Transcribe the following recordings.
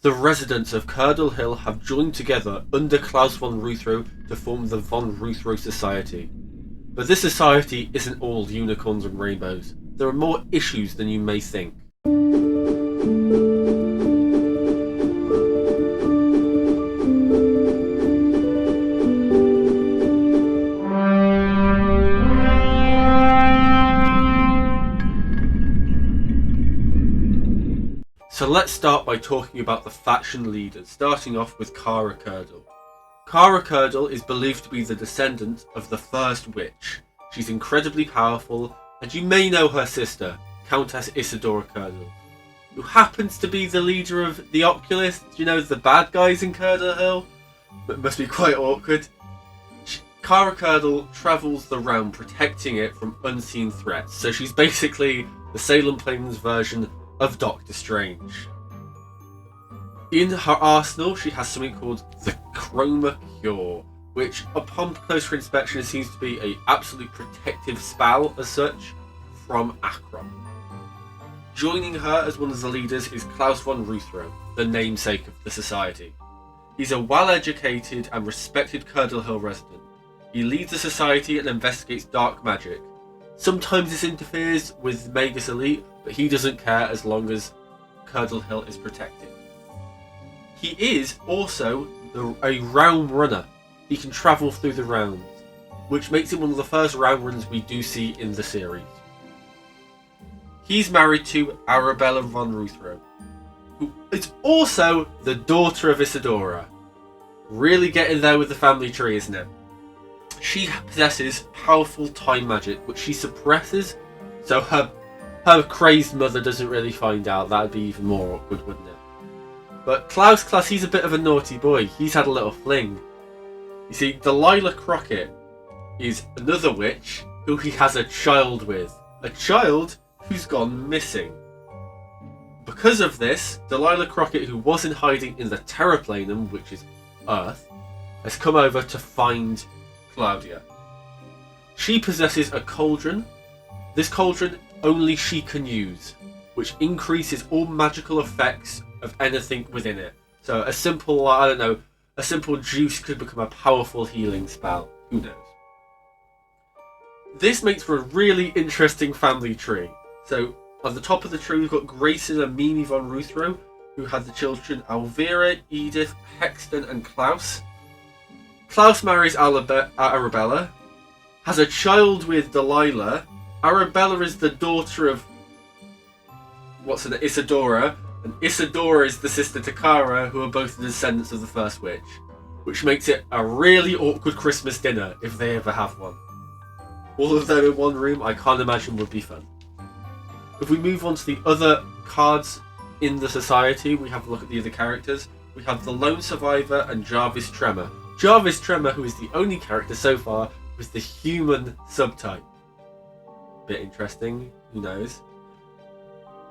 The residents of Curdle Hill have joined together under Klaus von Ruthro to form the von Ruthro Society. But this society isn't all unicorns and rainbows. There are more issues than you may think. So let's start by talking about the faction leaders, starting off with Kara Curdle. Kara Curdle is believed to be the descendant of the first witch. She's incredibly powerful, and you may know her sister, Countess Isadora Curdle, who happens to be the leader of the Oculists, you know, the bad guys in Curdle Hill. It must be quite awkward. Kara Curdle travels the realm protecting it from unseen threats, so she's basically the Salem Plains version of Doctor Strange. In her arsenal, she has something called the Chroma Cure, which upon closer inspection seems to be an absolute protective spell as such from Akron. Joining her as one of the leaders is Klaus von Ruthro, the namesake of the society. He's a well-educated and respected Curdle Hill resident. He leads the society and investigates dark magic. Sometimes this interferes with Magus Elite, but he doesn't care as long as Curdle Hill is protected. He is also a realm runner. He can travel through the realms, which makes him one of the first realm runners we do see in the series. He's married to Arabella von Ruthro, who is also the daughter of Isadora. Really getting there with the family tree, isn't it? She possesses powerful time magic, which she suppresses, so her crazed mother doesn't really find out. That'd be even more awkward, wouldn't it? But Klaus, he's a bit of a naughty boy. He's had a little fling. You see, Delilah Crockett is another witch who he has a child with. A child who's gone missing. Because of this, Delilah Crockett, who was in hiding in the Terraplanum, which is Earth, has come over to find Claudia. She possesses a cauldron. This cauldron only she can use, which increases all magical effects of anything within it. So a simple, a simple juice could become a powerful healing spell. Who knows? This makes for a really interesting family tree. So on the top of the tree we've got Grayson and Mimi von Ruthro, who had the children Elvira, Edith, Hexton and Klaus. Klaus marries Arabella, has a child with Delilah. Arabella is the daughter of Isadora, and Isadora is the sister to Kara, who are both the descendants of the first witch, which makes it a really awkward Christmas dinner if they ever have one. All of them in one room, I can't imagine would be fun. If we move on to the other cards in the society, we have a look at the other characters. We have the Lone Survivor and Jarvis Tremor. Jarvis Tremor, who is the only character so far with the human subtype. Bit interesting, who knows?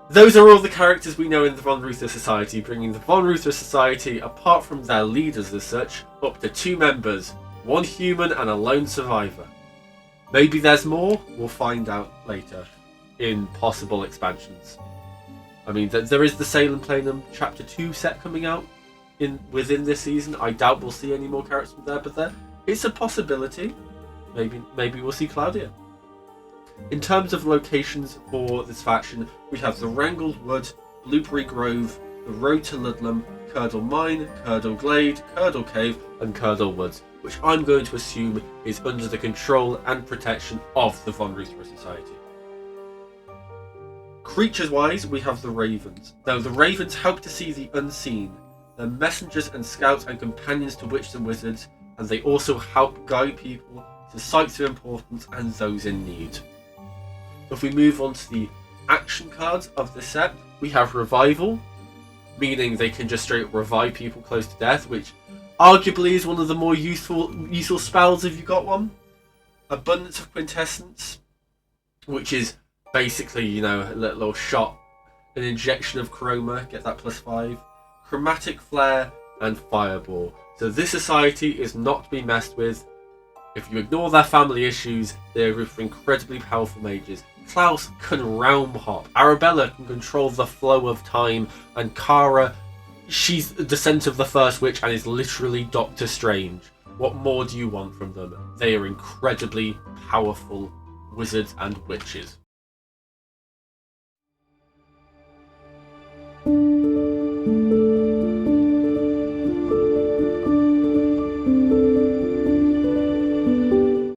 Those are all the characters we know in the Von Ruthro Society, bringing the Von Ruthro Society, apart from their leaders as such, up to 2 members, 1 human and a lone survivor. Maybe there's more, we'll find out later in possible expansions. I mean, there is the Salem Platinum Chapter 2 set coming out within this season. I doubt we'll see any more characters from there, but it's a possibility. Maybe we'll see Claudia. In terms of locations for this faction, we have the Wrangled Wood, Blueberry Grove, the Road to Ludlam, Curdle Mine, Curdle Glade, Curdle Cave, and Curdle Woods, which I'm going to assume is under the control and protection of the Von Ruthro Society. Creatures-wise, we have the Ravens. Now, the Ravens help to see the unseen. They're messengers and scouts and companions to witches and wizards, and they also help guide people to sites of importance and those in need. If we move on to the action cards of this set, we have Revival, meaning they can just straight revive people close to death, which arguably is one of the more useful spells if you got one. Abundance of Quintessence, which is basically, a little shot, an injection of chroma, get that +5. Chromatic Flare, and Fireball. So this society is not to be messed with. If you ignore their family issues, they're incredibly powerful mages. Klaus can realm hop. Arabella can control the flow of time, and Kara she's the descendant of the first witch and is literally Doctor Strange. What more do you want from them? They are incredibly powerful wizards and witches.